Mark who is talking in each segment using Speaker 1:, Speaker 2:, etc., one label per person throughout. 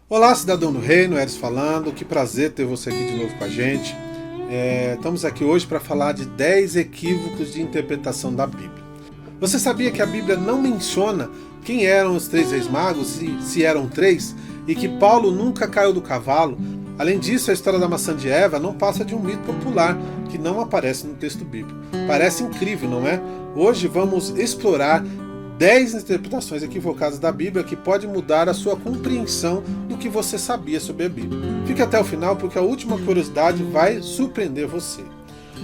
Speaker 1: Olá, cidadão do reino, Eros falando, que prazer ter você aqui de novo com a gente. Estamos aqui hoje para falar de 10 equívocos de interpretação da Bíblia. Você sabia que a Bíblia não menciona quem eram os três reis magos, se eram três, e que Paulo nunca caiu do cavalo? Além disso, a história da maçã de Eva não passa de um mito popular que não aparece no texto bíblico. Parece incrível, não é? Hoje vamos explorar 10 interpretações equivocadas da Bíblia que podem mudar a sua compreensão do que você sabia sobre a Bíblia. Fique até o final porque a última curiosidade vai surpreender você.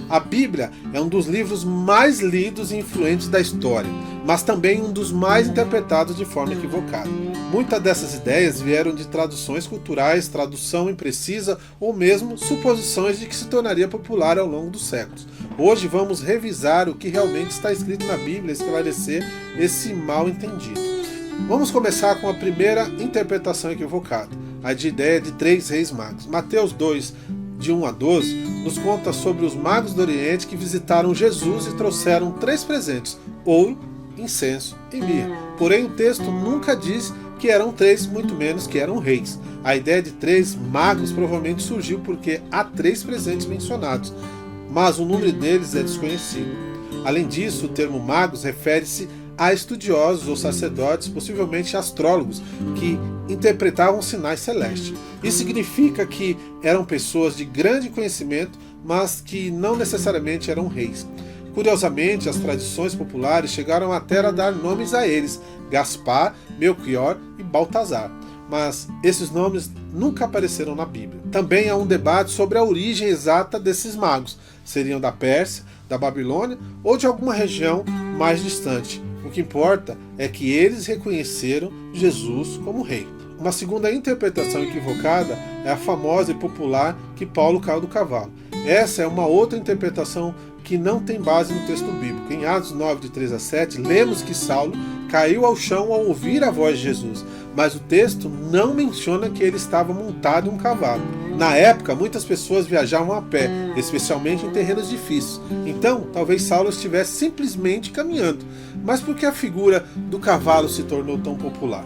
Speaker 1: A Bíblia é um dos livros mais lidos e influentes da história, mas também um dos mais interpretados de forma equivocada. Muitas dessas ideias vieram de traduções culturais, tradução imprecisa ou mesmo suposições de que se tornaria popular ao longo dos séculos. Hoje vamos revisar o que realmente está escrito na Bíblia e esclarecer esse mal entendido. Vamos começar com a primeira interpretação equivocada, a de ideia de três reis magos. Mateus 2, de 1 a 12, nos conta sobre os magos do Oriente que visitaram Jesus e trouxeram três presentes: ouro, incenso e mirra. Porém, o texto nunca diz que eram três, muito menos que eram reis. A ideia de três magos provavelmente surgiu porque há três presentes mencionados, mas o número deles é desconhecido. Além disso, o termo magos refere-se a estudiosos ou sacerdotes, possivelmente astrólogos, que interpretavam sinais celestes. Isso significa que eram pessoas de grande conhecimento, mas que não necessariamente eram reis. Curiosamente, as tradições populares chegaram até a dar nomes a eles: Gaspar, Melquior e Baltazar. Mas esses nomes nunca apareceram na Bíblia. Também há um debate sobre a origem exata desses magos. Seriam da Pérsia, da Babilônia ou de alguma região mais distante. O que importa é que eles reconheceram Jesus como rei. Uma segunda interpretação equivocada é a famosa e popular que Paulo caiu do cavalo. Essa é uma outra interpretação que não tem base no texto bíblico. Em Atos 9, de 3 a 7, lemos que Saulo caiu ao chão ao ouvir a voz de Jesus, mas o texto não menciona que ele estava montado em um cavalo. Na época, muitas pessoas viajavam a pé, especialmente em terrenos difíceis. Então, talvez Saulo estivesse simplesmente caminhando. Mas por que a figura do cavalo se tornou tão popular?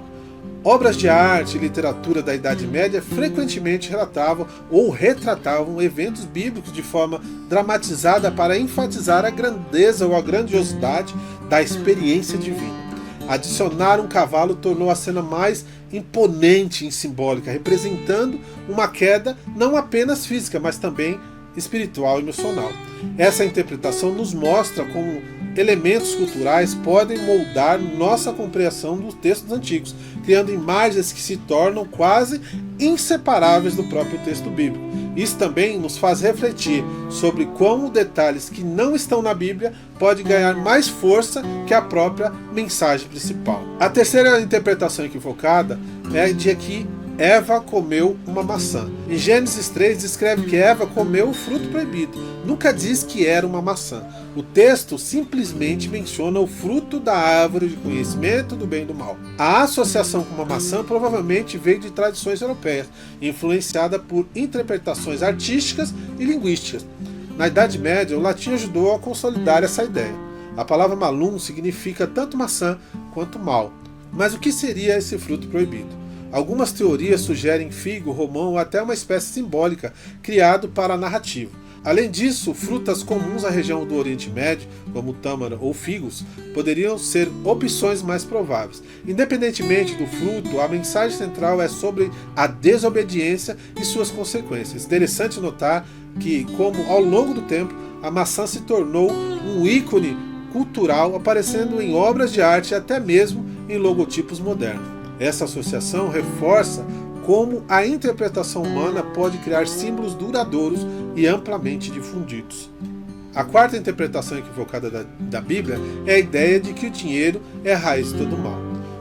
Speaker 1: Obras de arte e literatura da Idade Média frequentemente relatavam ou retratavam eventos bíblicos de forma dramatizada para enfatizar a grandeza ou a grandiosidade da experiência divina. Adicionar um cavalo tornou a cena mais imponente e simbólica, representando uma queda não apenas física, mas também espiritual e emocional. Essa interpretação nos mostra como elementos culturais podem moldar nossa compreensão dos textos antigos, criando imagens que se tornam quase inseparáveis do próprio texto bíblico. Isso também nos faz refletir sobre como detalhes que não estão na Bíblia podem ganhar mais força que a própria mensagem principal. A terceira interpretação equivocada é de que Eva comeu uma maçã. Em Gênesis 3 descreve que Eva comeu o fruto proibido. Nunca diz que era uma maçã. O texto simplesmente menciona o fruto da árvore de conhecimento do bem e do mal. A associação com uma maçã provavelmente veio de tradições europeias, influenciada por interpretações artísticas e linguísticas. Na Idade Média, o latim ajudou a consolidar essa ideia. A palavra malum significa tanto maçã quanto mal. Mas o que seria esse fruto proibido? Algumas teorias sugerem figo, romão ou até uma espécie simbólica criado para a narrativa. Além disso, frutas comuns à região do Oriente Médio, como tâmara ou figos, poderiam ser opções mais prováveis. Independentemente do fruto, a mensagem central é sobre a desobediência e suas consequências. Interessante notar que, como ao longo do tempo, a maçã se tornou um ícone cultural, aparecendo em obras de arte e até mesmo em logotipos modernos. Essa associação reforça como a interpretação humana pode criar símbolos duradouros e amplamente difundidos. A quarta interpretação equivocada da Bíblia é a ideia de que o dinheiro é a raiz de todo mal.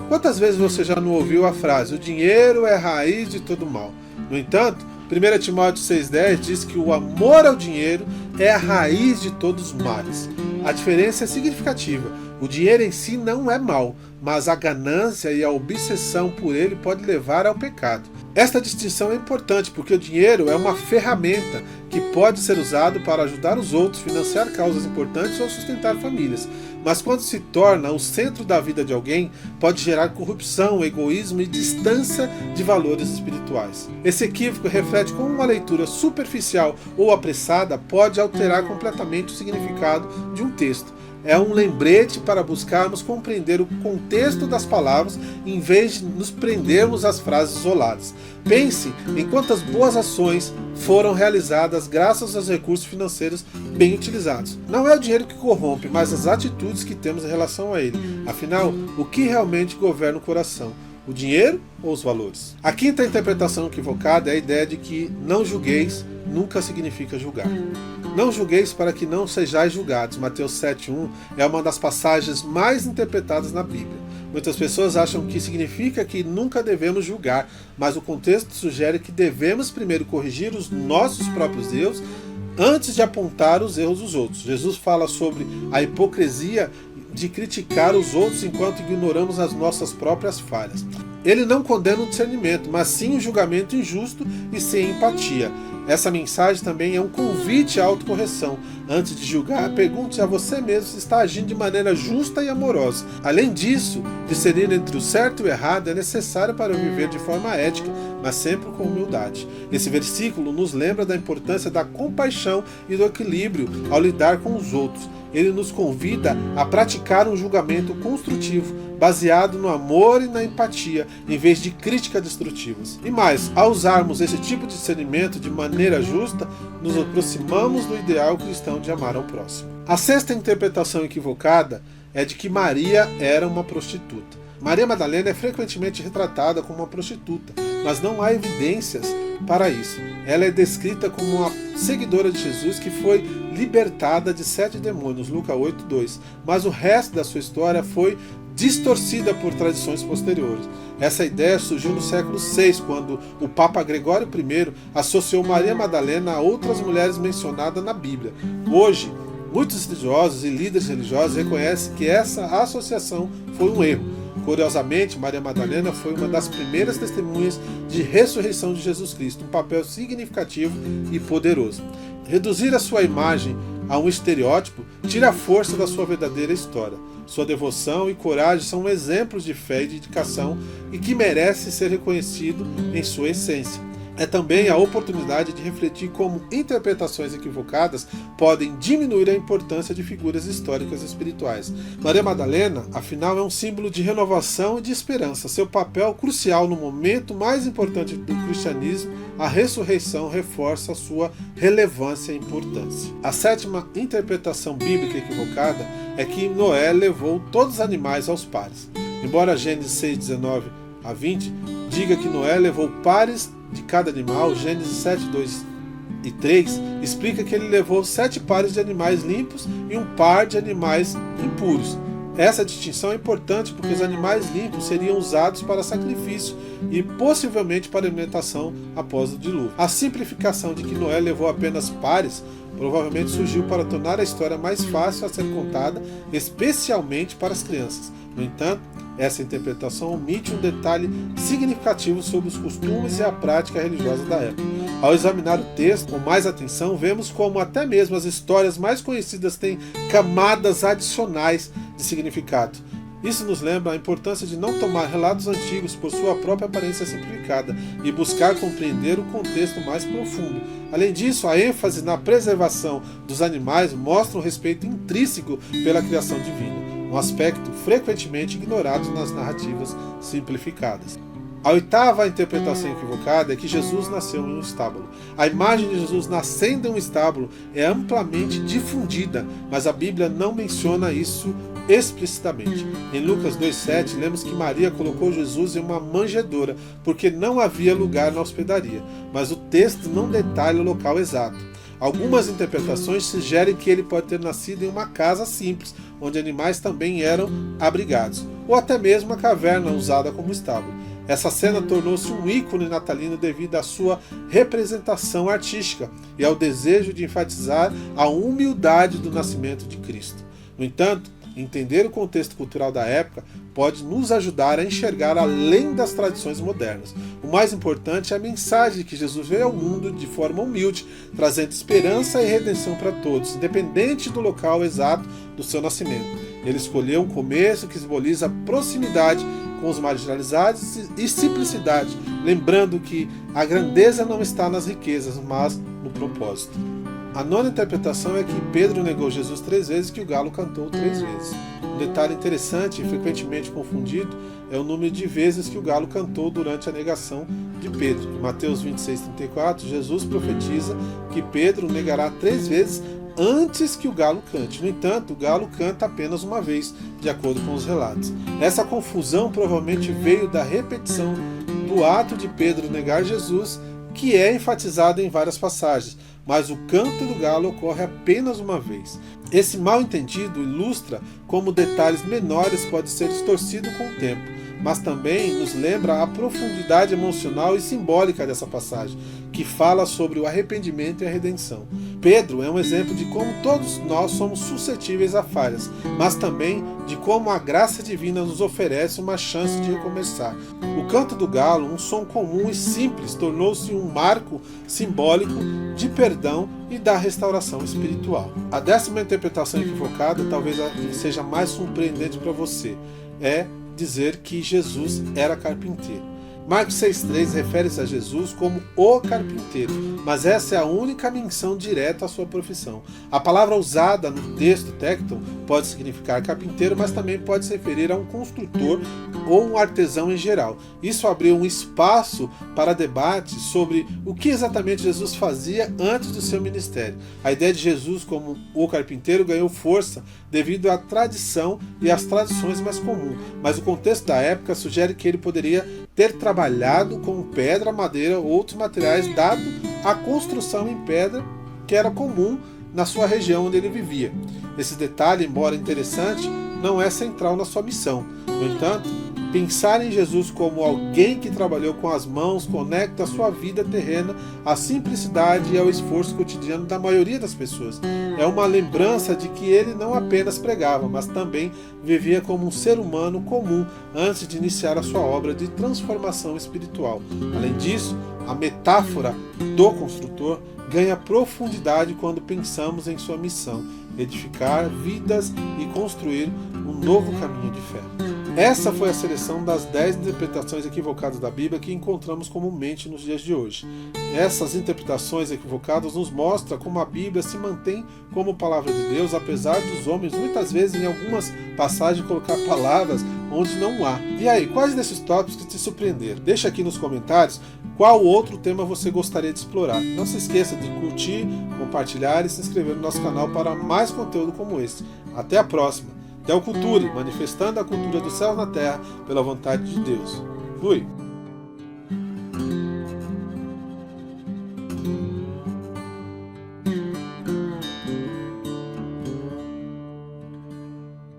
Speaker 1: Quantas vezes você já não ouviu a frase: o dinheiro é a raiz de todo mal? No entanto, 1 Timóteo 6,10 diz que o amor ao dinheiro é a raiz de todos os males. A diferença é significativa. O dinheiro em si não é mal, mas a ganância e a obsessão por ele pode levar ao pecado. Esta distinção é importante porque o dinheiro é uma ferramenta que pode ser usado para ajudar os outros, financiar causas importantes ou sustentar famílias. Mas quando se torna o centro da vida de alguém, pode gerar corrupção, egoísmo e distância de valores espirituais. Esse equívoco reflete como uma leitura superficial ou apressada pode alterar completamente o significado de um texto. É um lembrete para buscarmos compreender o contexto das palavras em vez de nos prendermos às frases isoladas. Pense em quantas boas ações foram realizadas graças aos recursos financeiros bem utilizados. Não é o dinheiro que corrompe, mas as atitudes que temos em relação a ele. Afinal, o que realmente governa o coração? O dinheiro ou os valores? A quinta interpretação equivocada é a ideia de que não julgueis nunca significa julgar. Não julgueis para que não sejais julgados. Mateus 7,1 é uma das passagens mais interpretadas na Bíblia. Muitas pessoas acham que significa que nunca devemos julgar, mas o contexto sugere que devemos primeiro corrigir os nossos próprios erros antes de apontar os erros dos outros. Jesus fala sobre a hipocrisia de criticar os outros enquanto ignoramos as nossas próprias falhas. Ele não condena o discernimento, mas sim o julgamento injusto e sem empatia. Essa mensagem também é um convite à autocorreção. Antes de julgar, pergunte a você mesmo se está agindo de maneira justa e amorosa. Além disso, discernir entre o certo e o errado é necessário para viver de forma ética, mas sempre com humildade. Esse versículo nos lembra da importância da compaixão e do equilíbrio ao lidar com os outros. Ele nos convida a praticar um julgamento construtivo, baseado no amor e na empatia, em vez de críticas destrutivas. E mais, ao usarmos esse tipo de discernimento de maneira justa, nos aproximamos do ideal cristão de amar ao próximo. A sexta interpretação equivocada é de que Maria era uma prostituta. Maria Madalena é frequentemente retratada como uma prostituta, mas não há evidências para isso. Ela é descrita como uma seguidora de Jesus que foi libertada de 7 demônios, Lucas 8:2, mas o resto da sua história foi distorcida por tradições posteriores. Essa ideia surgiu no século VI, quando o Papa Gregório I associou Maria Madalena a outras mulheres mencionadas na Bíblia. Hoje, muitos estudiosos e líderes religiosos reconhecem que essa associação foi um erro. Curiosamente, Maria Madalena foi uma das primeiras testemunhas de ressurreição de Jesus Cristo, um papel significativo e poderoso. Reduzir a sua imagem a um estereótipo tira a força da sua verdadeira história. Sua devoção e coragem são exemplos de fé e dedicação e que merece ser reconhecido em sua essência. É também a oportunidade de refletir como interpretações equivocadas podem diminuir a importância de figuras históricas e espirituais. Maria Madalena, afinal, é um símbolo de renovação e de esperança. Seu papel crucial no momento mais importante do cristianismo, a ressurreição, reforça sua relevância e importância. A sétima interpretação bíblica equivocada é que Noé levou todos os animais aos pares. Embora Gênesis 6:19-20 diga que Noé levou pares de cada animal, Gênesis 7:2 e 3 explica que ele levou 7 pares de animais limpos e um par de animais impuros. Essa distinção é importante porque os animais limpos seriam usados para sacrifício e possivelmente para alimentação após o dilúvio. A simplificação de que Noé levou apenas pares provavelmente surgiu para tornar a história mais fácil a ser contada, especialmente para as crianças. No entanto, essa interpretação omite um detalhe significativo sobre os costumes e a prática religiosa da época. Ao examinar o texto com mais atenção, vemos como até mesmo as histórias mais conhecidas têm camadas adicionais de significado. Isso nos lembra a importância de não tomar relatos antigos por sua própria aparência simplificada e buscar compreender o contexto mais profundo. Além disso, a ênfase na preservação dos animais mostra um respeito intrínseco pela criação divina, um aspecto frequentemente ignorado nas narrativas simplificadas. A oitava interpretação equivocada é que Jesus nasceu em um estábulo. A imagem de Jesus nascendo em um estábulo é amplamente difundida, mas a Bíblia não menciona isso explicitamente. Em Lucas 2:7, lemos que Maria colocou Jesus em uma manjedoura, porque não havia lugar na hospedaria, mas o texto não detalha o local exato. Algumas interpretações sugerem que ele pode ter nascido em uma casa simples, onde animais também eram abrigados, ou até mesmo uma caverna usada como estábulo. Essa cena tornou-se um ícone natalino devido à sua representação artística e ao desejo de enfatizar a humildade do nascimento de Cristo. No entanto, Entender o contexto cultural da época pode nos ajudar a enxergar além das tradições modernas. O mais importante é a mensagem de que Jesus veio ao mundo de forma humilde, trazendo esperança e redenção para todos, independente do local exato do seu nascimento. Ele escolheu um começo que simboliza proximidade com os marginalizados e simplicidade, lembrando que a grandeza não está nas riquezas, mas no propósito. A nona interpretação é que Pedro negou Jesus 3 vezes e que o galo cantou 3 vezes. Um detalhe interessante e frequentemente confundido é o número de vezes que o galo cantou durante a negação de Pedro. Em Mateus 26:34, Jesus profetiza que Pedro negará 3 vezes antes que o galo cante. No entanto, o galo canta apenas uma vez, de acordo com os relatos. Essa confusão provavelmente veio da repetição do ato de Pedro negar Jesus, que é enfatizado em várias passagens, mas o canto do galo ocorre apenas uma vez. Esse mal-entendido ilustra como detalhes menores podem ser distorcidos com o tempo, mas também nos lembra a profundidade emocional e simbólica dessa passagem, que fala sobre o arrependimento e a redenção. Pedro é um exemplo de como todos nós somos suscetíveis a falhas, mas também de como a graça divina nos oferece uma chance de recomeçar. O canto do galo, um som comum e simples, tornou-se um marco simbólico de perdão e da restauração espiritual. A 10ª interpretação equivocada talvez seja mais surpreendente para você. É dizer que Jesus era carpinteiro. Marcos 6,3 refere-se a Jesus como o carpinteiro, mas essa é a única menção direta à sua profissão. A palavra usada no texto tecton pode significar carpinteiro, mas também pode se referir a um construtor ou um artesão em geral. Isso abriu um espaço para debate sobre o que exatamente Jesus fazia antes do seu ministério. A ideia de Jesus como o carpinteiro ganhou força devido à tradição e às tradições mais comuns, mas o contexto da época sugere que ele poderia ter trabalhado com pedra, madeira ou outros materiais, dado a construção em pedra que era comum na sua região onde ele vivia. Esse detalhe, embora interessante, não é central na sua missão. No entanto, pensar em Jesus como alguém que trabalhou com as mãos conecta a sua vida terrena à simplicidade e ao esforço cotidiano da maioria das pessoas. É uma lembrança de que ele não apenas pregava, mas também vivia como um ser humano comum antes de iniciar a sua obra de transformação espiritual. Além disso, a metáfora do construtor ganha profundidade quando pensamos em sua missão: edificar vidas e construir um novo caminho de fé. Essa foi a seleção das 10 interpretações equivocadas da Bíblia que encontramos comumente nos dias de hoje. Essas interpretações equivocadas nos mostram como a Bíblia se mantém como palavra de Deus, apesar dos homens muitas vezes em algumas passagens colocar palavras onde não há. E aí, quais desses tópicos que te surpreenderam? Deixa aqui nos comentários qual outro tema você gostaria de explorar. Não se esqueça de curtir, compartilhar e se inscrever no nosso canal para mais conteúdo como esse. Até a próxima! Teoculture, manifestando a cultura do céu na terra pela vontade de Deus. Fui!